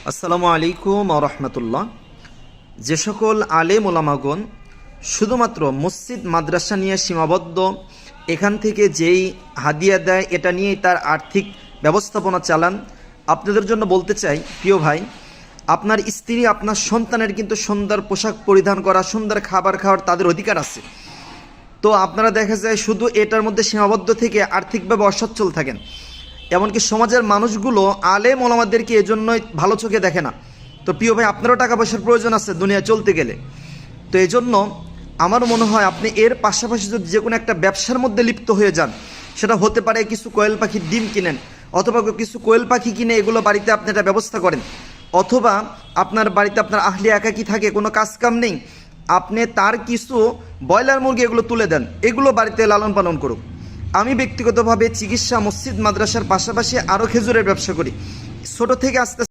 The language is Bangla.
আসসালামু আলাইকুম ওয়া রাহমাতুল্লাহ। যে সকল আলেম ওলামাগণ শুধুমাত্র মসজিদ মাদ্রাসা নিয়ে সীমাবদ্ধ, এখান থেকে যেই হাদিয়া দেয় এটা নিয়েই তার আর্থিক ব্যবস্থাপনা চালান, আপনাদের জন্য বলতে চাই প্রিয় ভাই, আপনার স্ত্রী আপনার সন্তানের কিন্তু সুন্দর পোশাক পরিধান করা, সুন্দর খাবার খাওয়ার তাদের অধিকার আছে। তো আপনারা দেখা যায় শুধু এটার মধ্যে সীমাবদ্ধ থেকে আর্থিকভাবে অসচ্ছল থাকেন। এমনকি সমাজের মানুষগুলো আলেম ওলামাদেরকে এজন্যই ভালো চোখে দেখে না। তো প্রিয় ভাই, আপনারও টাকা পয়সার প্রয়োজন আছে দুনিয়া চলতে গেলে। তো এই জন্য আমার মনে হয় আপনি এর পাশাপাশি যদি যে কোনো একটা ব্যবসার মধ্যে লিপ্ত হয়ে যান, সেটা হতে পারে কিছু কোয়েল পাখির ডিম কিনেন, অথবা কিছু কোয়েল পাখি কিনে এগুলো বাড়িতে আপনি একটা ব্যবস্থা করেন, অথবা আপনার বাড়িতে আপনার আহলি একাকি থাকে, কোনো কাজ কাম নেই, আপনি তার কিছু ব্রয়লার মুরগি এগুলো তুলে দেন, এগুলো বাড়িতে লালন পালন করুক। আমি ব্যক্তিগতভাবে চিকিৎসা, মসজিদ মাদ্রাসার পাশাপাশি আরও খেজুরের ব্যবসা করি। ছোট থেকে আস্তে